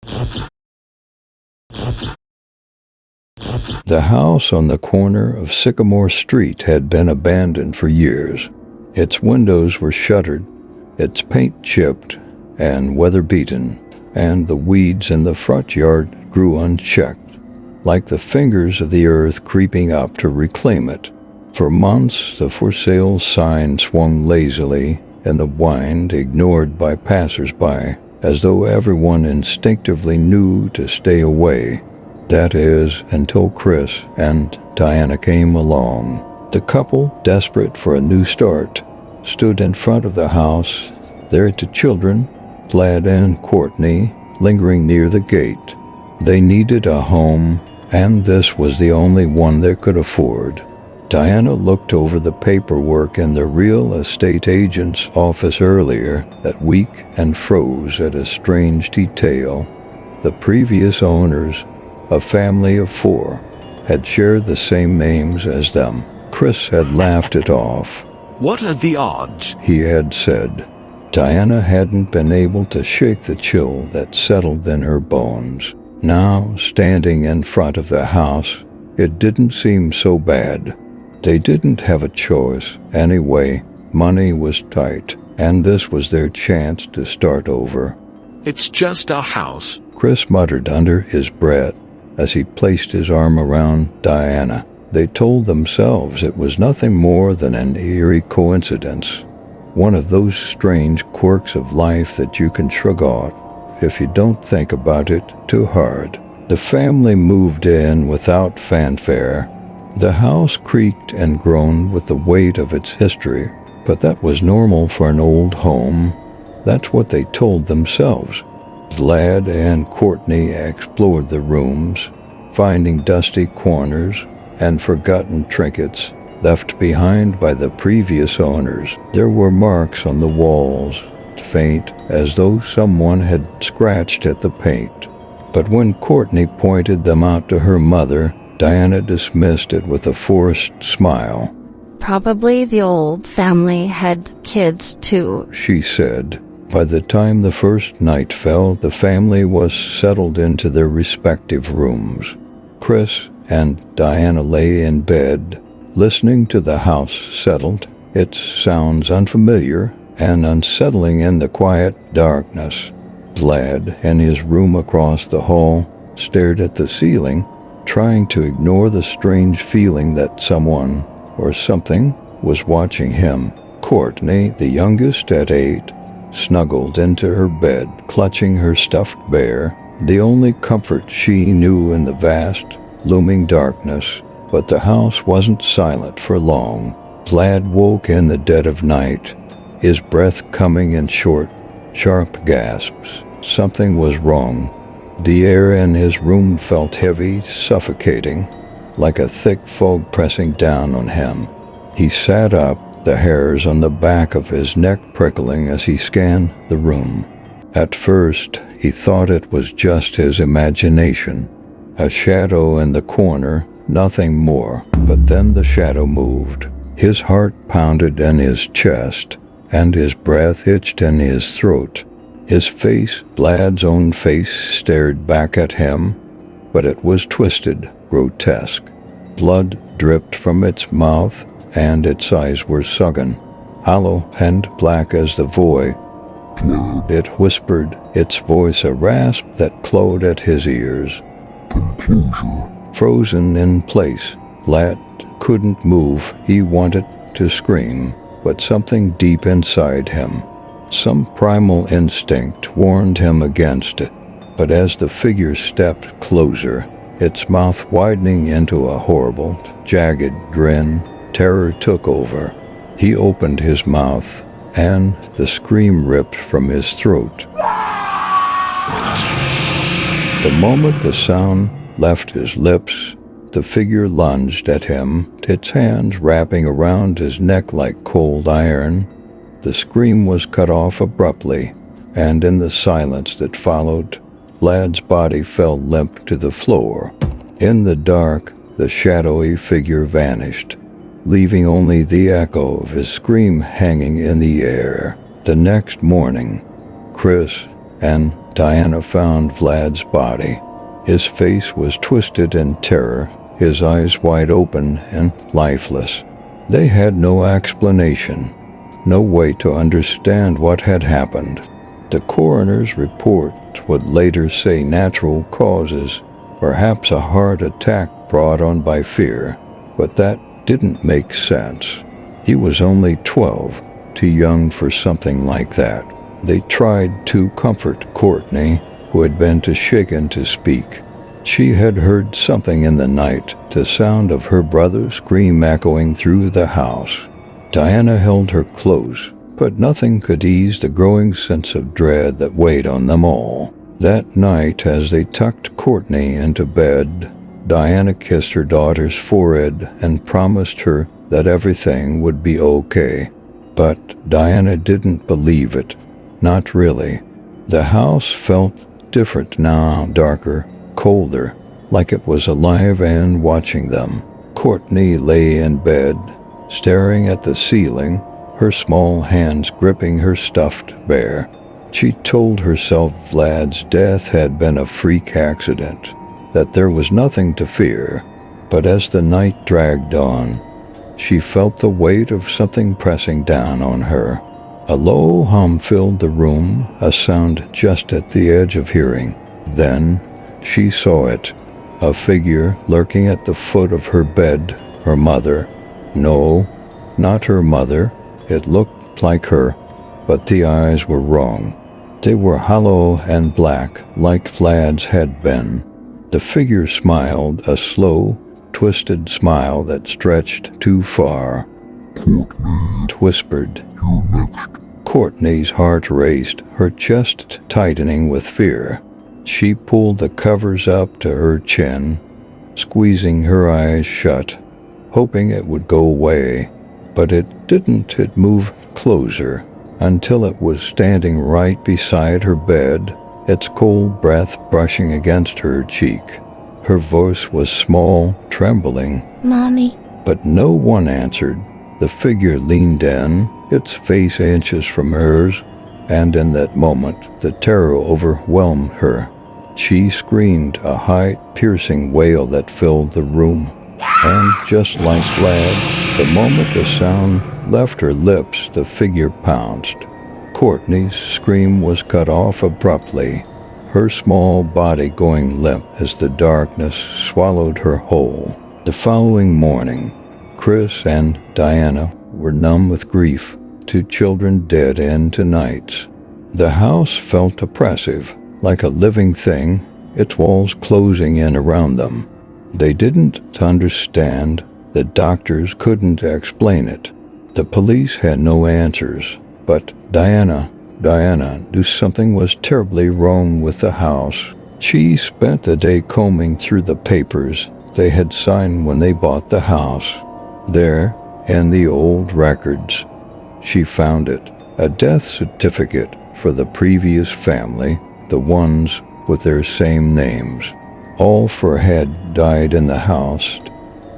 The house on the corner of Sycamore Street had been abandoned for years. Its windows were shuttered, its paint chipped and weather-beaten, and the weeds in the front yard grew unchecked, like the fingers of the earth creeping up to reclaim it. For months, the for sale sign swung lazily in the wind, ignored by passers-by, as though everyone instinctively knew to stay away. That is, until Chris and Diana came along. The couple, desperate for a new start, stood in front of the house, their two children, Vlad and Courtney, lingering near the gate. They needed a home, and this was the only one they could afford. Diana looked over the paperwork in the real estate agent's office earlier that week and froze at a strange detail. The previous owners, a family of 4, had shared the same names as them. Chris had laughed it off. "What are the odds?" he had said. Diana hadn't been able to shake the chill that settled in her bones. Now, standing in front of the house, it didn't seem so bad. They didn't have a choice. Anyway, money was tight, and this was their chance to start over. "It's just a house," Chris muttered under his breath as he placed his arm around Diana. They told themselves it was nothing more than an eerie coincidence, one of those strange quirks of life that you can shrug off if you don't think about it too hard. The family moved in without fanfare. The house creaked and groaned with the weight of its history, but that was normal for an old home. That's what they told themselves. Vlad and Courtney explored the rooms, finding dusty corners and forgotten trinkets left behind by the previous owners. There were marks on the walls, faint as though someone had scratched at the paint. But when Courtney pointed them out to her mother, Diana dismissed it with a forced smile. "Probably the old family had kids too," she said. By the time the first night fell, the family was settled into their respective rooms. Chris and Diana lay in bed, listening to the house settled, its sounds unfamiliar and unsettling in the quiet darkness. Vlad, in his room across the hall, stared at the ceiling, trying to ignore the strange feeling that someone or something was watching him. Courtney, the youngest at 8, snuggled into her bed, clutching her stuffed bear, the only comfort she knew in the vast, looming darkness. But the house wasn't silent for long. Vlad woke in the dead of night, his breath coming in short, sharp gasps. Something was wrong. The air in his room felt heavy, suffocating, like a thick fog pressing down on him. He sat up, the hairs on the back of his neck prickling as he scanned the room. At first, he thought it was just his imagination, a shadow in the corner, nothing more. But then the shadow moved. His heart pounded in his chest, and his breath itched in his throat. His face, Vlad's own face, stared back at him, but it was twisted, grotesque. Blood dripped from its mouth, and its eyes were sunken, hollow and black as the void. It whispered, its voice a rasp that clawed at his ears. Frozen in place, Vlad couldn't move. He wanted to scream, but something deep inside him, some primal instinct, warned him against it. But as the figure stepped closer, its mouth widening into a horrible, jagged grin, terror took over. He opened his mouth, and the scream ripped from his throat. The moment the sound left his lips, the figure lunged at him, its hands wrapping around his neck like cold iron. The scream was cut off abruptly, and in the silence that followed, Vlad's body fell limp to the floor. In the dark, the shadowy figure vanished, leaving only the echo of his scream hanging in the air. The next morning, Chris and Diana found Vlad's body. His face was twisted in terror, his eyes wide open and lifeless. They had no explanation, no way to understand what had happened. The coroner's report would later say natural causes, perhaps a heart attack brought on by fear, but that didn't make sense. He was only 12, too young for something like that. They tried to comfort Courtney, who had been too shaken to speak. She had heard something in the night, the sound of her brother's scream echoing through the house. Diana held her close, but nothing could ease the growing sense of dread that weighed on them all. That night, as they tucked Courtney into bed, Diana kissed her daughter's forehead and promised her that everything would be okay. But Diana didn't believe it. Not really. The house felt different now, darker, colder, like it was alive and watching them. Courtney lay in bed, staring at the ceiling, her small hands gripping her stuffed bear. She told herself Vlad's death had been a freak accident, that there was nothing to fear. But as the night dragged on, she felt the weight of something pressing down on her. A low hum filled the room, a sound just at the edge of hearing. Then she saw it, a figure lurking at the foot of her bed, her mother. No, not her mother. It looked like her, but the eyes were wrong. They were hollow and black, like Vlad's had been. The figure smiled, a slow, twisted smile that stretched too far. It whispered. Courtney's heart raced, her chest tightening with fear. She pulled the covers up to her chin, squeezing her eyes shut, hoping it would go away. But it didn't. It moved closer, until it was standing right beside her bed, its cold breath brushing against her cheek. Her voice was small, trembling. Mommy. But no one answered. The figure leaned in, its face inches from hers, and in that moment, the terror overwhelmed her. She screamed, a high, piercing wail that filled the room. And just like Vlad, the moment the sound left her lips, the figure pounced. Courtney's scream was cut off abruptly, her small body going limp as the darkness swallowed her whole. The following morning, Chris and Diana were numb with grief, two children dead into nights. The house felt oppressive, like a living thing, its walls closing in around them. They didn't understand. The doctors couldn't explain it. The police had no answers. But Diana knew something was terribly wrong with the house. She spent the day combing through the papers they had signed when they bought the house. There, in the old records, she found it, a death certificate for the previous family, the ones with their same names. All four had died in the house,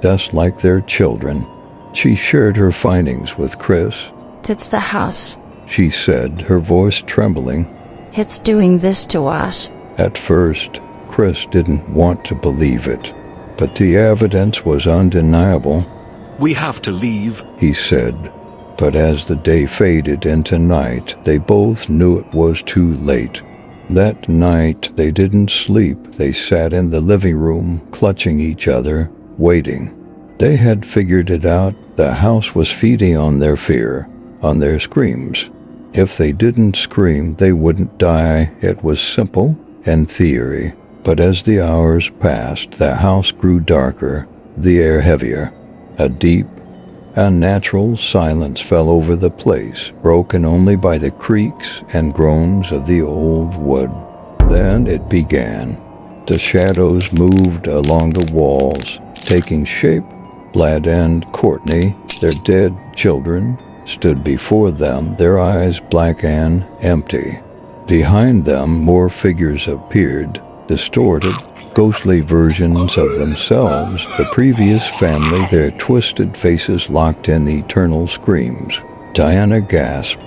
just like their children. She shared her findings with Chris. It's the house. She said, her voice trembling. It's doing this to us. At first, Chris didn't want to believe it, but the evidence was undeniable. We have to leave, he said. But as the day faded into night, they both knew it was too late. That night, they didn't sleep. They sat in the living room, clutching each other, waiting. They had figured it out. The house was feeding on their fear, on their screams. If they didn't scream, they wouldn't die. It was simple, in theory. But as the hours passed, the house grew darker, the air heavier. A deep, unnatural silence fell over the place, broken only by the creaks and groans of the old wood. Then it began. The shadows moved along the walls, taking shape. Vlad and Courtney, their dead children, stood before them, their eyes black and empty. Behind them, more figures appeared, distorted, ghostly versions of themselves, the previous family, their twisted faces locked in eternal screams. Diana gasped,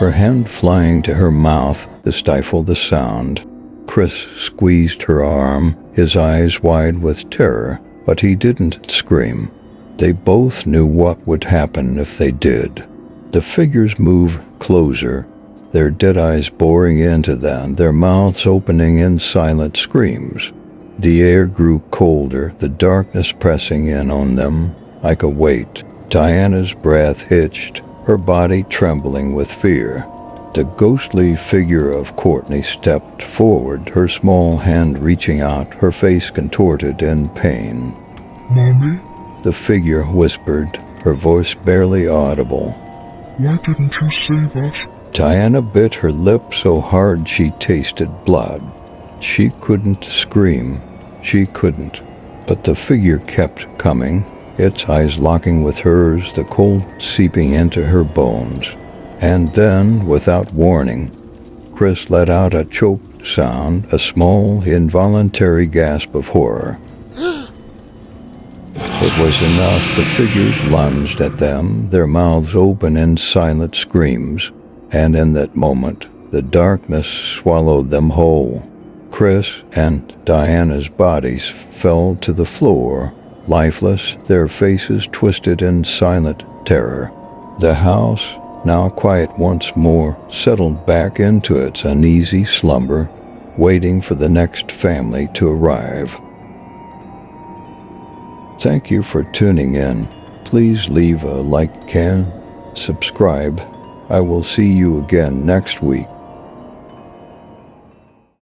her hand flying to her mouth to stifle the sound. Chris squeezed her arm, his eyes wide with terror, but he didn't scream. They both knew what would happen if they did. The figures moved closer, their dead eyes boring into them, their mouths opening in silent screams. The air grew colder, the darkness pressing in on them like a weight. Diana's breath hitched, her body trembling with fear. The ghostly figure of Courtney stepped forward, her small hand reaching out, her face contorted in pain. "Mommy, The figure whispered, her voice barely audible. why didn't you save us?" Diana bit her lip so hard she tasted blood. She couldn't scream. She couldn't. But the figure kept coming, its eyes locking with hers, the cold seeping into her bones. And then, without warning, Chris let out a choked sound, a small, involuntary gasp of horror. It was enough. The figures lunged at them, their mouths open in silent screams, and in that moment, the darkness swallowed them whole. Chris and Diana's bodies fell to the floor, lifeless, their faces twisted in silent terror. The house, now quiet once more, settled back into its uneasy slumber, waiting for the next family to arrive. Thank you for tuning in. Please leave a like and subscribe. I will see you again next week.